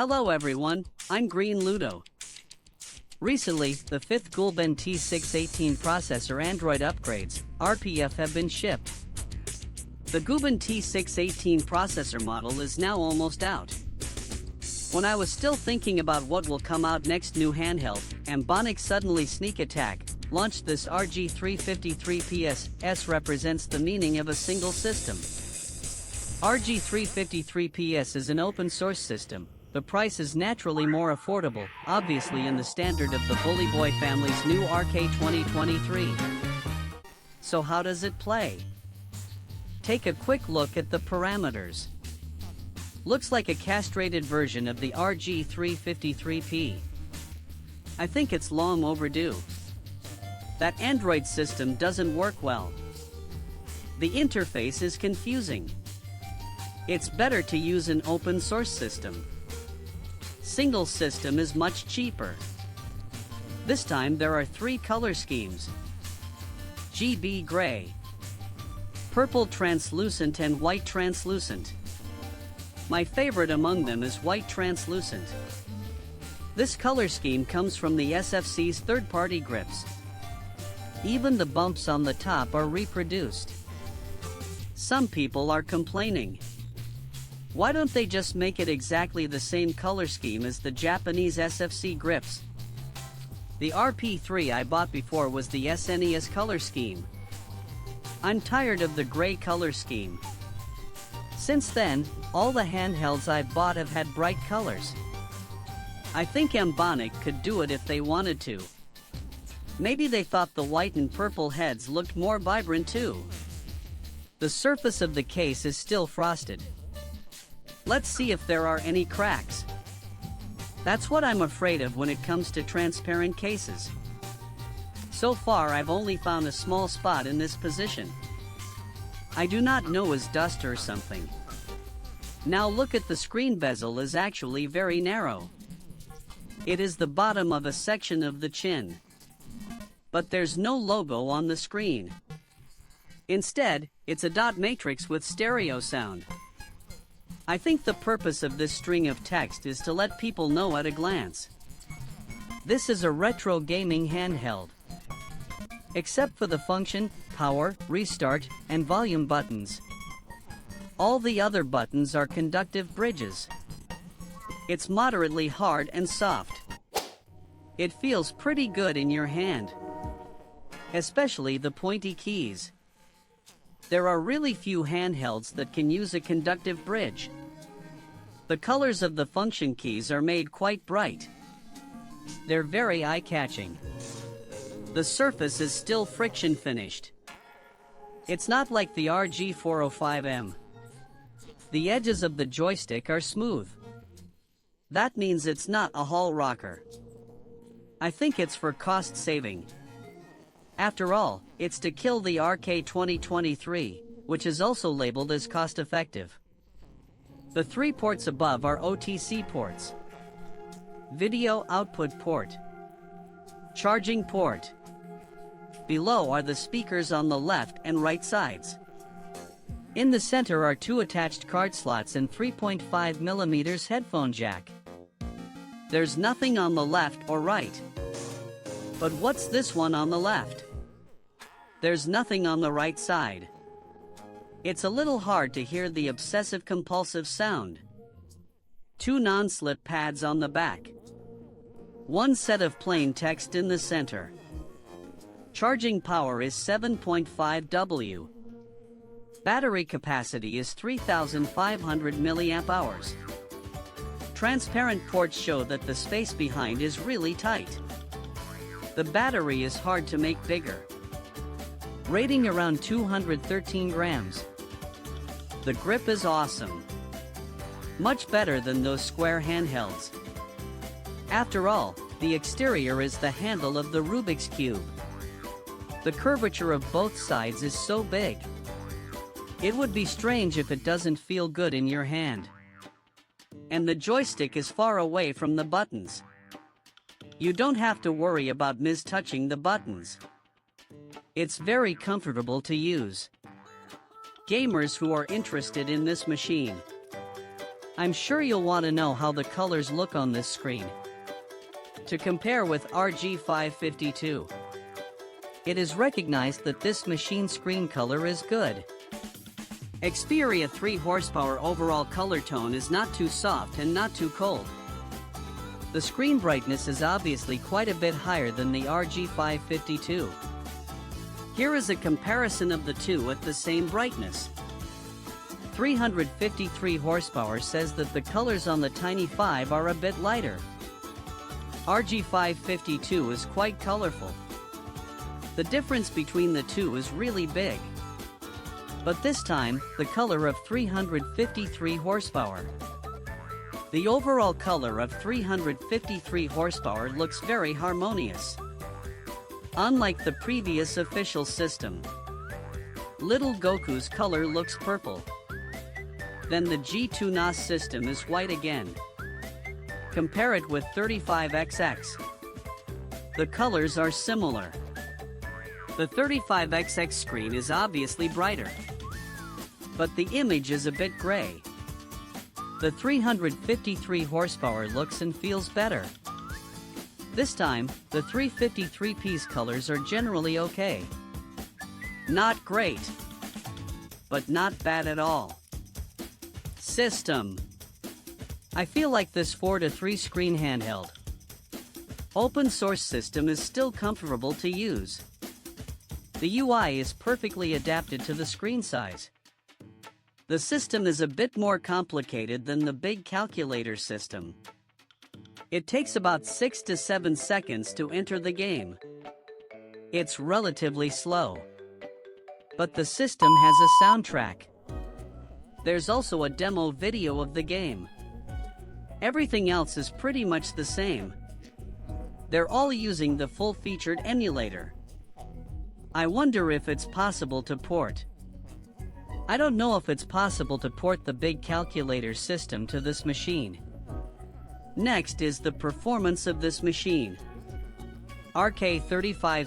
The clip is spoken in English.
Hello everyone, I'm Green Ludo. Recently, the 5th Gulben T618 processor Android upgrades, RPF, have been shipped. The Gulben T618 processor model is now almost out. When I was still thinking about what will come out next, new handheld, Ambonic suddenly sneak attack, launched this RG353PS. S represents the meaning of a single system. RG353PS is an open source system. The price is naturally more affordable, obviously in the standard of the Bully Boy family's new RK2023. So how does it play? Take a quick look at the parameters. Looks like a castrated version of the RG353P. I think it's long overdue. That Android system doesn't work well. The interface is confusing. It's better to use an open source system. Single system is much cheaper. This time there are 3 color schemes: GB gray, purple translucent, and white translucent. My favorite among them is white translucent. This color scheme comes from the SFC's third-party grips. Even the bumps on the top are reproduced. Some people are complaining. Why don't they just make it exactly the same color scheme as the Japanese SFC grips? The RP3 I bought before was the SNES color scheme. I'm tired of the gray color scheme. Since then, all the handhelds I've bought have had bright colors. I think Ambonic could do it if they wanted to. Maybe they thought the white and purple heads looked more vibrant too. The surface of the case is still frosted. Let's see if there are any cracks. That's what I'm afraid of when it comes to transparent cases. So far I've only found a small spot in this position. I do not know, is dust or something. Now look at the screen bezel is actually very narrow. It is the bottom of a section of the chin. But there's no logo on the screen. Instead, it's a dot matrix with stereo sound. I think the purpose of this string of text is to let people know at a glance. This is a retro gaming handheld. Except for the function, power, restart, and volume buttons. All the other buttons are conductive bridges. It's moderately hard and soft. It feels pretty good in your hand. Especially the pointy keys. There are really few handhelds that can use a conductive bridge. The colors of the function keys are made quite bright. They're very eye-catching. The surface is still friction finished. It's not like the RG405M. The edges of the joystick are smooth. That means it's not a hall rocker. I think it's for cost saving. After all, it's to kill the RK2023, which is also labeled as cost-effective. The 3 ports above are OTC ports. Video output port. Charging port. Below are the speakers on the left and right sides. In the center are 2 attached card slots and 3.5mm headphone jack. There's nothing on the left or right. But what's this one on the left? There's nothing on the right side. It's a little hard to hear the obsessive-compulsive sound. 2 non-slip pads on the back. 1 set of plain text in the center. Charging power is 7.5 W. Battery capacity is 3,500 mAh. Transparent ports show that the space behind is really tight. The battery is hard to make bigger. Rating around 213 grams. The grip is awesome. Much better than those square handhelds. After all, the exterior is the handle of the Rubik's Cube. The curvature of both sides is so big. It would be strange if it doesn't feel good in your hand. And the joystick is far away from the buttons. You don't have to worry about mistouching the buttons. It's very comfortable to use. Gamers who are interested in this machine. I'm sure you'll want to know how the colors look on this screen. To compare with RG552. It is recognized that this machine screen color is good. Xperia 3 horsepower overall color tone is not too soft and not too cold. The screen brightness is obviously quite a bit higher than the RG552. Here is a comparison of the two at the same brightness. 353 horsepower says that the colors on the Tiny 5 are a bit lighter. RG552 is quite colorful. The difference between the two is really big. But this time, the color of 353 horsepower. The overall color of 353 horsepower looks very harmonious. Unlike the previous official system. Little Goku's color looks purple. Then the G2 NAS system is white again. Compare it with 35XX. The colors are similar. The 35XX screen is obviously brighter. But the image is a bit gray. The 353 horsepower looks and feels better. This time, the 353PS colors are generally okay. Not great. But not bad at all. System. I feel like this 4:3 screen handheld. Open source system is still comfortable to use. The UI is perfectly adapted to the screen size. The system is a bit more complicated than the big calculator system. It takes about 6 to 7 seconds to enter the game. It's relatively slow. But the system has a soundtrack. There's also a demo video of the game. Everything else is pretty much the same. They're all using the full-featured emulator. I wonder if it's possible to port. I don't know if it's possible to port the big calculator system to this machine. Next is the performance of this machine. RK35